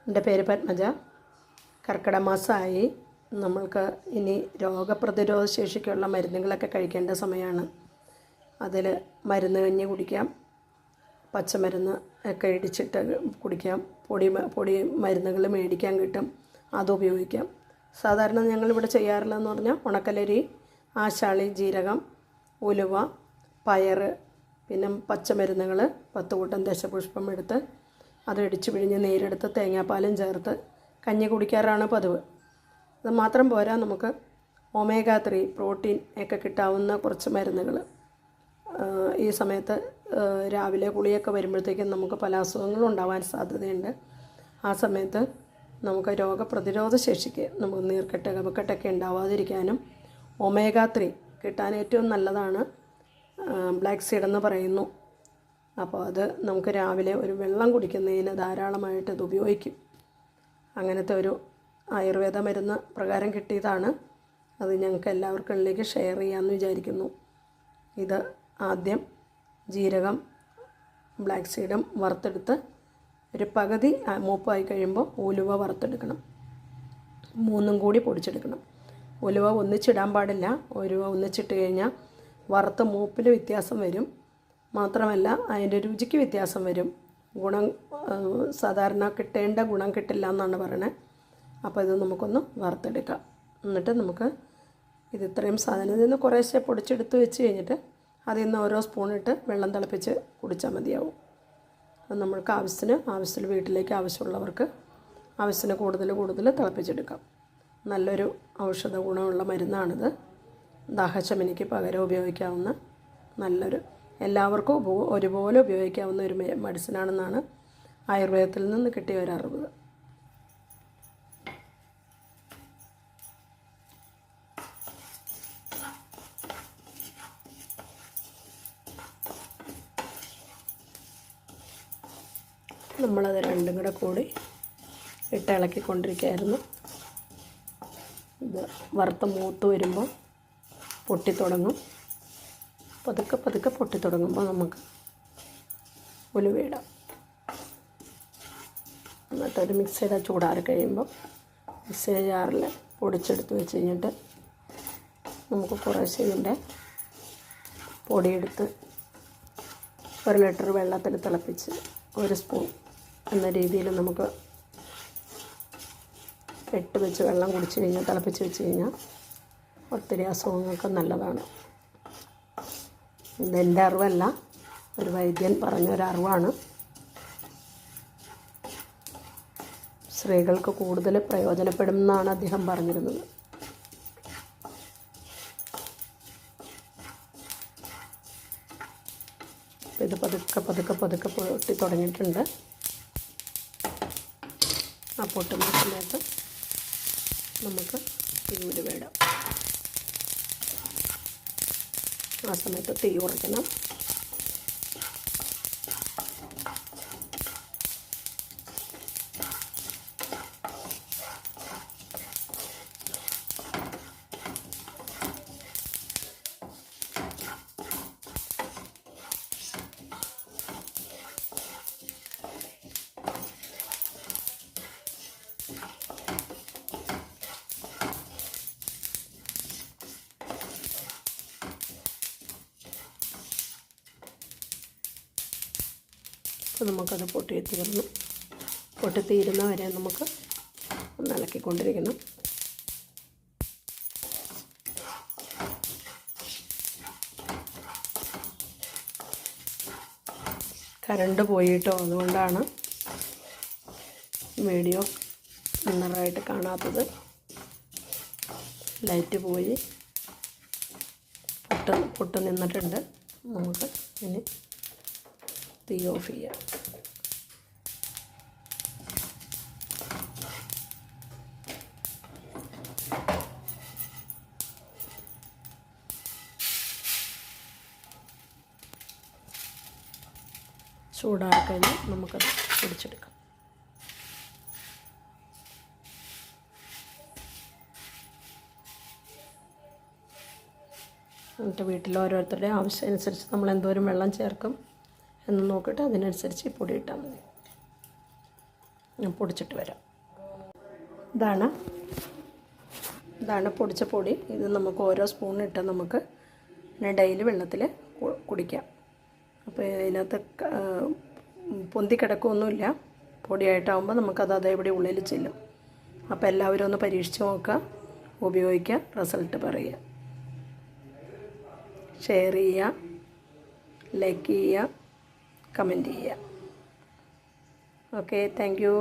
എൻ്റെ പേര് പത്മജ. കർക്കിടക മാസമായി. നമ്മൾക്ക് ഇനി രോഗപ്രതിരോധ ശേഷിക്കുള്ള മരുന്നുകളൊക്കെ കഴിക്കേണ്ട സമയമാണ്. അതിൽ മരുന്ന് കഞ്ഞി കുടിക്കാം, പച്ചമരുന്ന് ഒക്കെ ഇടിച്ചിട്ട് കുടിക്കാം, പൊടി മരുന്നുകൾ മേടിക്കാൻ കിട്ടും, അത് ഉപയോഗിക്കാം. സാധാരണ ഞങ്ങളിവിടെ ചെയ്യാറുള്ളതെന്ന് പറഞ്ഞാൽ ഉണക്കലരി, ആശാളി, ജീരകം, ഉലുവ, പയർ, പിന്നെ പച്ചമരുന്നുകൾ 10 കൂട്ടം ദശപുഷ്പം എടുത്ത് അത് ഇടിച്ച് പിഴിഞ്ഞ് നീരെടുത്ത് തേങ്ങാപ്പാലും ചേർത്ത് കഞ്ഞി കുടിക്കാറാണ് പതിവ്. അത് മാത്രം പോരാ, നമുക്ക് ഒമേഗ 3 പ്രോട്ടീൻ ഒക്കെ കിട്ടാവുന്ന കുറച്ച് മരുന്നുകൾ ഈ സമയത്ത് രാവിലെ കുളിയൊക്കെ വരുമ്പോഴത്തേക്കും നമുക്ക് പല അസുഖങ്ങളും ഉണ്ടാവാൻ സാധ്യതയുണ്ട്. ആ സമയത്ത് നമുക്ക് രോഗപ്രതിരോധ ശേഷിക്ക് നമുക്ക് നീർക്കെട്ട്, കഫക്കെട്ടൊക്കെ ഉണ്ടാവാതിരിക്കാനും ഒമേഗ 3 കിട്ടാൻ ഏറ്റവും നല്ലതാണ് ബ്ലാക്ക് സീഡ് എന്ന് പറയുന്നു. അപ്പോൾ അത് നമുക്ക് രാവിലെ ഒരു വെള്ളം കുടിക്കുന്നതിന് ധാരാളമായിട്ട് ഇത് ഉപയോഗിക്കും. അങ്ങനത്തെ ഒരു ആയുർവേദ മരുന്ന് പ്രകാരം കിട്ടിയതാണ്. അത് ഞങ്ങൾക്ക് എല്ലാവർക്കുള്ളിലേക്ക് ഷെയർ ചെയ്യാമെന്ന് വിചാരിക്കുന്നു. ഇത് ആദ്യം ജീരകം, ബ്ലാക്ക് സീഡും വറുത്തെടുത്ത് ഒരു പകുതി മൂപ്പായി കഴിയുമ്പോൾ ഉലുവ വറുത്തെടുക്കണം. 3 കൂടി പൊടിച്ചെടുക്കണം. ഉലുവ ഒന്നിച്ചിടാൻ പാടില്ല. ഉലുവ ഒന്നിച്ചിട്ട് കഴിഞ്ഞാൽ വറുത്ത മൂപ്പിൽ വ്യത്യാസം വരും. മാത്രമല്ല അതിൻ്റെ രുചിക്ക് വ്യത്യാസം വരും. സാധാരണ കിട്ടേണ്ട ഗുണം കിട്ടില്ല എന്നാണ് പറയണത്. അപ്പോൾ ഇത് നമുക്കൊന്ന് വറുത്തെടുക്കാം. എന്നിട്ട് നമുക്ക് ഇത് ഇത്രയും സാധനത്തിൽ നിന്ന് കുറേശ്ശെ പൊടിച്ചെടുത്ത് വെച്ച് കഴിഞ്ഞിട്ട് അതിൽ നിന്ന് ഓരോ സ്പൂണിട്ട് വെള്ളം തിളപ്പിച്ച് കുടിച്ചാൽ മതിയാവും. അത് നമ്മൾക്ക് ആവശ്യത്തിൽ വീട്ടിലേക്ക് ആവശ്യമുള്ളവർക്ക് ആവശ്യത്തിന് കൂടുതൽ തിളപ്പിച്ചെടുക്കാം. നല്ലൊരു ഔഷധ ഗുണമുള്ള മരുന്നാണിത്. ദാഹശമനിക്ക് പകരം ഉപയോഗിക്കാവുന്ന നല്ലൊരു, എല്ലാവർക്കും ഒരുപോലെ ഉപയോഗിക്കാവുന്ന ഒരു മെഡിസിനാണെന്നാണ് ആയുർവേദത്തിൽ നിന്ന് കിട്ടിയ ഒരു അറിവ്. നമ്മളത് രണ്ടും കൂടി ഇട്ട് ഇളക്കിക്കൊണ്ടിരിക്കുകയായിരുന്നു. ഇത് വറുത്ത് മൂത്ത് വരുമ്പോൾ പൊട്ടിത്തുടങ്ങും. പതുക്കെ പൊട്ടിത്തുടങ്ങുമ്പോൾ നമുക്ക് ഉലുവയിടാം. എന്നിട്ട് ഒരു മിക്സിയുടെ ചൂടാറി കഴിയുമ്പോൾ മിക്സിയുടെ ജാറിൽ പൊടിച്ചെടുത്ത് വെച്ച് കഴിഞ്ഞിട്ട് നമുക്ക് കുറേശ്ശെ ഇതിൻ്റെ പൊടിയെടുത്ത് 1 ലിറ്റർ വെള്ളത്തിൽ തിളപ്പിച്ച് 1 സ്പൂൺ എന്ന രീതിയിൽ നമുക്ക് 8 വെച്ച് വെള്ളം കുടിച്ച് കഴിഞ്ഞാൽ, തിളപ്പിച്ച് വെച്ച് കഴിഞ്ഞാൽ ഒത്തിരി അസുഖങ്ങൾക്ക് നല്ലതാണ്. ഇതെൻ്റെ അറിവല്ല, ഒരു വൈദ്യൻ പറഞ്ഞൊരറിവാണ്. സ്ത്രീകൾക്ക് കൂടുതൽ പ്രയോജനപ്പെടുമെന്നാണ് അദ്ദേഹം പറഞ്ഞിരുന്നത്. ഇത് പതുക്കെ പൊട്ടി തുടങ്ങിയിട്ടുണ്ട്. ആ പൊട്ടുന്ന സമയത്ത് നമുക്ക് ഈ ഉലുവ ഇടാം. ആ സമയത്ത് തീ കുറയ്ക്കണം. അപ്പോൾ നമുക്കത് പൊട്ടിത്തീരുന്ന വരെ നമുക്ക് ഒന്ന് ഇളക്കിക്കൊണ്ടിരിക്കണം. കറണ്ട് പോയിട്ടോ, അതുകൊണ്ടാണ് വീഡിയോ ക്ലിയറായിട്ട് കാണാത്തത്. ലൈറ്റ് പോയി പൊട്ട് നിന്നിട്ടുണ്ട്. നമുക്ക് ഇനി തീ ഓഫ് ചെയ്യാം. ചൂടായി കഴിഞ്ഞ് നമുക്കത് പൊടിച്ചെടുക്കാം. എന്നിട്ട് വീട്ടിൽ ഓരോരുത്തരുടെ ആവശ്യം അനുസരിച്ച് നമ്മൾ എന്തോരം വെള്ളം ചേർക്കും എന്ന് നോക്കിയിട്ട് അതിനനുസരിച്ച് ഈ പൊടി ഇട്ടാൽ മതി. ഞാൻ പൊടിച്ചിട്ട് വരാം. ഇതാണ് പൊടിച്ച പൊടി. ഇത് നമുക്ക് ഓരോ സ്പൂണിട്ട് നമുക്ക് ഡെയിലി വെള്ളത്തിൽ കുടിക്കാം. അപ്പോൾ ഇതിനകത്ത് പൊന്തിക്കിടക്കൊന്നുമില്ല. പൊടിയായിട്ടാകുമ്പോൾ നമുക്കത് അതേപടി ഉള്ളിൽ ചെല്ലും. അപ്പോൾ എല്ലാവരും ഒന്ന് പരീക്ഷിച്ച് നോക്കുക, ഉപയോഗിക്കുക, റിസൾട്ട് പറയുക, ഷെയർ ചെയ്യുക, ലൈക്ക് ചെയ്യുക, കമൻറ്റ് ചെയ്യുക. Okay, thank you.